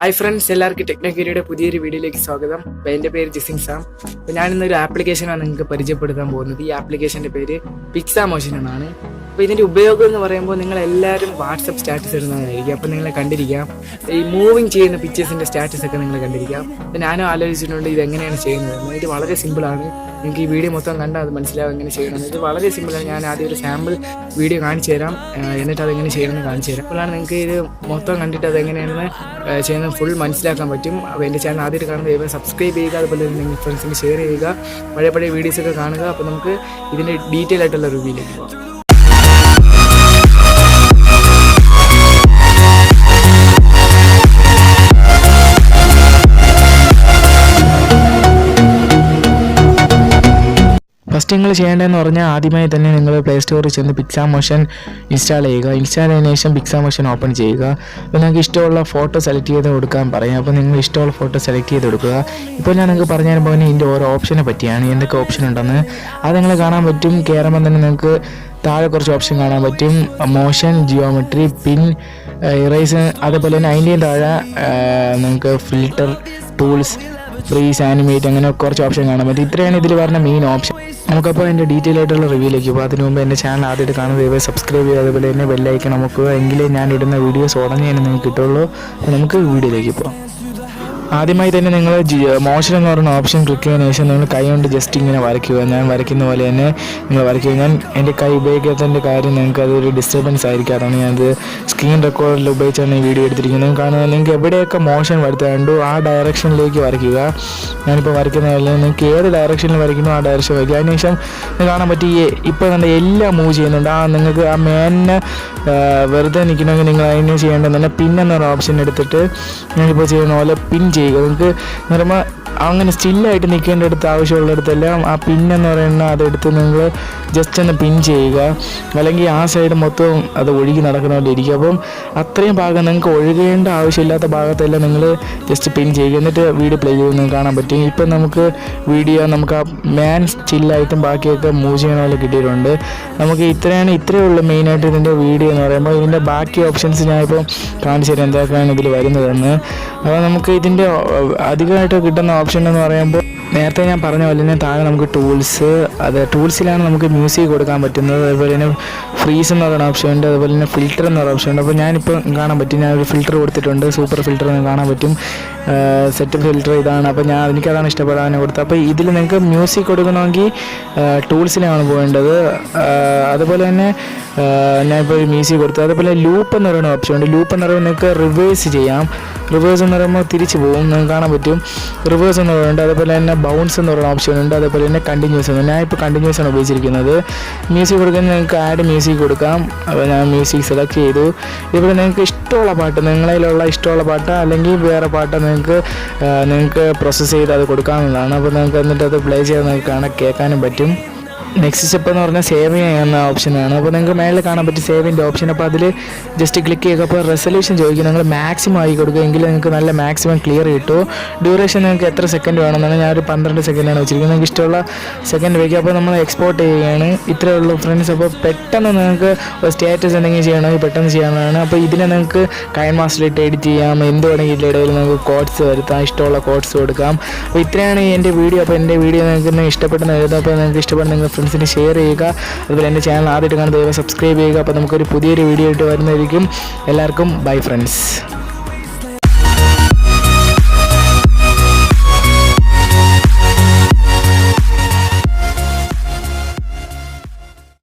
Hi friends, എല്ലാവർക്കും techno ക്യൂരിയോയുടെ പുതിയൊരു വീഡിയോയിലേക്ക് സ്വാഗതം. എൻ്റെ പേര് ജിസിൻ സാം. അപ്പോൾ ഞാൻ ഇന്നൊരു ആപ്ലിക്കേഷനാണ് നിങ്ങൾക്ക് പരിചയപ്പെടുത്താൻ പോകുന്നത്. ഈ ആപ്ലിക്കേഷൻ്റെ പേര് pixamotion എന്നാണ്. അപ്പോൾ ഇതിൻ്റെ ഉപയോഗം എന്ന് പറയുമ്പോൾ നിങ്ങളെല്ലാവരും വാട്സപ്പ് സ്റ്റാറ്റസ് ഇടുന്നതായിരിക്കും. അപ്പോൾ നിങ്ങളെ കണ്ടിരിക്കാം ഈ മൂവിങ് ചെയ്യുന്ന പിക്ചേഴ്സിൻ്റെ സ്റ്റാറ്റസൊക്കെ നിങ്ങൾ കണ്ടിരിക്കാം. അപ്പോൾ ഞാനും ആലോചിച്ചിട്ടുണ്ട് ഇതെങ്ങനെയാണ് ചെയ്യുന്നതെന്ന്. ഇത് വളരെ സിമ്പിളാണ്. നിങ്ങൾക്ക് ഈ വീഡിയോ മൊത്തം കണ്ടാൽ അത് മനസ്സിലാവും എങ്ങനെ ചെയ്യണമെന്ന്. ഇത് വളരെ സിമ്പിളാണ്. ഞാൻ ആദ്യം ഒരു സാമ്പിൾ വീഡിയോ കാണിച്ചു തരാം, എന്നിട്ട് അതെങ്ങനെ ചെയ്യണമെന്ന് കാണിച്ചു തരാം. അപ്പോഴാണ് നിങ്ങൾക്ക് ഇത് മൊത്തം കണ്ടിട്ട് അതെങ്ങനെയാണെന്ന് ചെയ്യുന്നത് ഫുൾ മനസ്സിലാക്കാൻ പറ്റും. അപ്പോൾ എൻ്റെ ചാനൽ ആദ്യമായിട്ട് കാണുന്നത് സബ്സ്ക്രൈബ് ചെയ്യുക, അതുപോലെ തന്നെ നിങ്ങൾ ഫ്രണ്ട്സിന് ഷെയർ ചെയ്യുക, പഴയ വീഡിയോസൊക്കെ കാണുക. അപ്പോൾ നമുക്ക് ഇതിൻ്റെ ഡീറ്റെയിൽ ആയിട്ടുള്ള റിവ്യൂയിലേക്ക് പോകാം. ഫസ്റ്റ് നിങ്ങൾ ചെയ്യേണ്ടതെന്ന് പറഞ്ഞാൽ ആദ്യമായി തന്നെ നിങ്ങൾ പ്ലേ സ്റ്റോറിൽ ചെന്ന് pixamotion ഇൻസ്റ്റാൾ ചെയ്യുക. ഇൻസ്റ്റാൾ ചെയ്തതിനു ശേഷം pixamotion ഓപ്പൺ ചെയ്യുക. അപ്പോൾ നിങ്ങൾക്ക് ഇഷ്ടമുള്ള ഫോട്ടോ സെലക്ട് ചെയ്ത് കൊടുക്കാൻ പറയാം. അപ്പോൾ നിങ്ങൾ ഇഷ്ടമുള്ള ഫോട്ടോ സെലക്ട് ചെയ്ത് കൊടുക്കുക. ഇപ്പോൾ ഞാൻ നിങ്ങൾക്ക് പറഞ്ഞു തരുമ്പോൾ ഇതിൻ്റെ ഓരോ ഓപ്ഷനെ പറ്റിയാണ്, എന്തൊക്കെ ഓപ്ഷൻ ഉണ്ടെന്ന് അത് നിങ്ങൾ കാണാൻ പറ്റും. കയറുമ്പോൾ തന്നെ നിങ്ങൾക്ക് താഴെ കുറച്ച് ഓപ്ഷൻ കാണാൻ പറ്റും. മോഷൻ, ജിയോമെട്രി, പിൻ, ഇറേസ്, അതുപോലെ തന്നെ അതിൻ്റെയും താഴെ നിങ്ങൾക്ക് ഫിൽറ്റർ, ടൂൾസ്, ഫ്രീസ്, ആനിമേറ്റ്, അങ്ങനെ കുറച്ച് ഓപ്ഷൻ കാണാൻ പറ്റും. ഇത്രയാണ് ഇതിൽ പറഞ്ഞ മെയിൻ ഓപ്ഷൻ. നമുക്കപ്പോൾ അതിൻ്റെ ഡീറ്റെയിൽ ആയിട്ടുള്ള റിവ്യൂയിലേക്ക് പോകും. അതിന് മുമ്പ് എൻ്റെ ചാനൽ ആദ്യമായിട്ട് കാണുന്നത് സബ്സ്ക്രൈബ് ചെയ്യുക, അതുപോലെ തന്നെ ബെല്ലൈക്കൺ നമുക്ക് എങ്കിലേ ഞാൻ ഇടുന്ന വീഡിയോസ് ഉടനെ തന്നെ നിങ്ങൾക്ക് കിട്ടുള്ളൂ. നമുക്ക് വീഡിയോയിലേക്ക് പോകാം. ആദ്യമായി തന്നെ നിങ്ങൾ മോഷൻ എന്ന് പറയുന്ന ഓപ്ഷൻ ക്ലിക്ക് ചെയ്തതിനു ശേഷം നിങ്ങൾ കൈ കൊണ്ട് ജസ്റ്റ് ഇങ്ങനെ വരയ്ക്കുക. ഞാൻ വരയ്ക്കുന്ന പോലെ തന്നെ നിങ്ങൾ വരയ്ക്കുക. ഞാൻ എൻ്റെ കൈ ഉപയോഗിക്കാത്തതിൻ്റെ കാര്യം നിങ്ങൾക്ക് അതൊരു ഡിസ്റ്റർബൻസ് ആയിരിക്കും. അതാണ് ഞാനത് സ്ക്രീൻ റെക്കോർഡിൽ ഉപയോഗിച്ചാണ് ഈ വീഡിയോ എടുത്തിരിക്കുന്നത്. കാരണം നിങ്ങൾക്ക് എവിടെയൊക്കെ മോഷൻ വരുത്താണ്ടോ ആ ഡയറക്ഷനിലേക്ക് വരയ്ക്കുക. ഞാനിപ്പോൾ വരയ്ക്കുന്ന പോലെ നിങ്ങൾക്ക് ഏത് ഡയറക്ഷനിൽ വരയ്ക്കുന്നു ആ ഡയറക്ഷൻ വരയ്ക്കുക. അതിനുശേഷം കാണാൻ പറ്റി ഇപ്പോൾ കണ്ട എല്ലാം മൂവ് ചെയ്യുന്നുണ്ട്. നിങ്ങൾക്ക് ആ മേനെ വെറുതെ നിൽക്കണമെങ്കിൽ നിങ്ങൾ അതിന് ചെയ്യേണ്ടതെന്ന് പിൻ എന്നൊരു ഓപ്ഷൻ എടുത്തിട്ട് ഞാനിപ്പോൾ ചെയ്യുന്ന പോലെ പിൻ ചെയ്യുക. നിങ്ങൾക്ക് പറയുമ്പോൾ അങ്ങനെ സ്റ്റില്ലായിട്ട് നിൽക്കേണ്ടടുത്ത് ആവശ്യമുള്ളിടത്തെല്ലാം ആ പിന്നെന്ന് പറയുന്ന അതെടുത്ത് നിങ്ങൾ ജസ്റ്റ് ഒന്ന് പിൻ ചെയ്യുക. അല്ലെങ്കിൽ ആ സൈഡ് മൊത്തം അത് ഒഴുകി നടക്കുന്ന പോലെ ഇരിക്കും. അപ്പം അത്രയും ഭാഗം നിങ്ങൾക്ക് ഒഴുകേണ്ട ആവശ്യമില്ലാത്ത ഭാഗത്തെല്ലാം നിങ്ങൾ ജസ്റ്റ് പിൻ ചെയ്യുക. എന്നിട്ട് വീഡിയോ പ്ലേ ചെയ്ത് നിങ്ങൾക്ക് കാണാൻ പറ്റും. ഇപ്പം നമുക്ക് നമുക്ക് ആ മാൻ സ്റ്റില്ലായിട്ടും ബാക്കിയൊക്കെ മൂവ് ചെയ്യുന്ന പോലെ കിട്ടിയിട്ടുണ്ട്. നമുക്ക് ഇത്രയേ ഉള്ളൂ മെയിനായിട്ട് ഇതിൻ്റെ വീഡിയോ എന്ന് പറയുമ്പോൾ. ഇതിൻ്റെ ബാക്കി ഓപ്ഷൻസ് ഞാനിപ്പോൾ കാണിച്ചു തരാം എന്തൊക്കെയാണ് ഇതിൽ വരുന്നതെന്ന്. അപ്പോൾ നമുക്ക് ഇതിൻ്റെ അധികമായിട്ട് കിട്ടുന്ന ഓപ്ഷൻ എന്ന് പറയുമ്പോൾ നേരത്തെ ഞാൻ പറഞ്ഞ പോലെ തന്നെ താഴെ നമുക്ക് ടൂൾസിലാണ് നമുക്ക് മ്യൂസിക് കൊടുക്കാൻ പറ്റുന്നത്. അതുപോലെ തന്നെ ഫ്രീസ് എന്ന് പറയുന്ന ഓപ്ഷൻ ഉണ്ട്, അതുപോലെ തന്നെ ഫിൽറ്റർ എന്ന് പറയുന്ന ഓപ്ഷൻ ഉണ്ട്. അപ്പോൾ ഞാനിപ്പോൾ കാണാൻ പറ്റും, ഞാനൊരു ഫിൽറ്റർ കൊടുത്തിട്ടുണ്ട്, സൂപ്പർ ഫിൽറ്റർ എന്ന് കാണാൻ പറ്റും. സെറ്റ് ഫിൽറ്റർ ഇതാണ്. അപ്പോൾ എനിക്കതാണ് ഇഷ്ടപ്പെടാൻ കൊടുത്തത്. അപ്പോൾ ഇതിൽ നിങ്ങൾക്ക് മ്യൂസിക് കൊടുക്കണമെങ്കിൽ ടൂൾസിലാണ് പോകേണ്ടത്. അതുപോലെ തന്നെ ഞാനിപ്പോൾ ഒരു മ്യൂസിക് കൊടുത്തു. അതുപോലെ ലൂപ്പ് എന്ന് പറയുന്ന ഓപ്ഷൻ ഉണ്ട്. ലൂപ്പ് എന്ന് പറയുമ്പോൾ നിങ്ങൾക്ക് റിവേഴ്സ് ചെയ്യാം. റിവേഴ്സ് എന്ന് പറയുമ്പോൾ തിരിച്ച് പോകും, നിങ്ങൾക്ക് കാണാൻ പറ്റും. റിവേഴ്സ് എന്ന് പറയുന്നുണ്ട്. അതുപോലെ തന്നെ ബൗൺസ് എന്ന് പറയുന്ന ഓപ്ഷൻ ഉണ്ട്. അതുപോലെ തന്നെ കണ്ടിന്യൂസ് ഉണ്ട്. ഞാൻ ഇപ്പോൾ കണ്ടിന്യൂസ് ആണ് ഉപയോഗിച്ചിരിക്കുന്നത്. മ്യൂസിക് കൊടുക്കാൻ നിങ്ങൾക്ക് ആഡ് മ്യൂസിക് കൊടുക്കാം. അപ്പോൾ ഞാൻ മ്യൂസിക് സെലക്ട് ചെയ്തു. ഇവിടെ നിങ്ങൾക്ക് ഇഷ്ടമുള്ള പാട്ട്, നിങ്ങളിലുള്ള ഇഷ്ടമുള്ള പാട്ട് അല്ലെങ്കിൽ വേറെ പാട്ട് നിങ്ങൾക്ക് പ്രോസസ്സ് ചെയ്ത് അത് കൊടുക്കാവുന്നതാണ്. അപ്പോൾ നിങ്ങൾക്ക് എന്നിട്ട് അത് പ്ലേ ചെയ്ത് നിങ്ങൾക്ക് കേൾക്കാനും പറ്റും. നെക്സ്റ്റ് സ്റ്റെപ്പ് എന്ന് പറഞ്ഞാൽ സേവ് ചെയ്യുന്ന ഓപ്ഷനാണ്. അപ്പോൾ നിങ്ങൾക്ക് മേളിൽ കാണാൻ പറ്റും സേവിൻ്റെ ഓപ്ഷൻ. അപ്പോൾ അതിൽ ജസ്റ്റ് ക്ലിക്ക് ചെയ്യുക. അപ്പോൾ റെസൊല്യൂഷൻ ചോദിക്കും, നിങ്ങൾ മാക്സിമം ആയി കൊടുക്കുക, എങ്കിൽ നിങ്ങൾക്ക് നല്ല മാക്സിമം ക്ലിയർ കിട്ടും. ഡ്യൂറേഷൻ നിങ്ങൾക്ക് എത്ര സെക്കൻഡ് വേണമെന്നാണ്, ഞാനൊരു 12 സെക്കൻഡാണ് വെച്ചിരിക്കുന്നത്. നിങ്ങൾക്ക് ഇഷ്ടമുള്ള സെക്കൻഡ് വയ്ക്കുക. അപ്പോൾ നമ്മൾ എക്സ്പോർട്ട് ചെയ്യുകയാണ്. ഇത്രയേ ഉള്ളൂ ഫ്രണ്ട്സ്. അപ്പോൾ പെട്ടെന്ന് നിങ്ങൾക്ക് സ്റ്റാറ്റസ് എന്തെങ്കിലും ചെയ്യണമെങ്കിൽ പെട്ടെന്ന് ചെയ്യാവുന്നതാണ്. അപ്പോൾ ഇതിനെ നിങ്ങൾക്ക് കൈൻ മാസ്റ്ററിലിട്ട് എഡിറ്റ് ചെയ്യാം. എന്ത് വേണമെങ്കിൽ ഇടയിൽ നിങ്ങൾക്ക് കോഡ്സ് വരുത്താം, ഇഷ്ടമുള്ള കോഡ്സ് കൊടുക്കാം. അപ്പോൾ ഇത്രയാണ് എൻ്റെ വീഡിയോ. അപ്പോൾ എൻ്റെ വീഡിയോ നിങ്ങൾക്ക് ഇഷ്ടപ്പെട്ടെന്ന് എഴുതാം. അപ്പോൾ നിങ്ങൾക്ക് ഇഷ്ടപ്പെടുന്ന നിങ്ങൾ ഫ്രണ്ട്സിന് ഷെയർ ചെയ്യുക. അതുപോലെ എൻ്റെ ചാനൽ ആദ്യമായിട്ട് കാണുന്നത് സബ്സ്ക്രൈബ് ചെയ്യുക. അപ്പോൾ നമുക്കൊരു പുതിയൊരു വീഡിയോ ആയിട്ട് വരുന്നതായിരിക്കും. എല്ലാവർക്കും ബൈ ഫ്രണ്ട്സ്.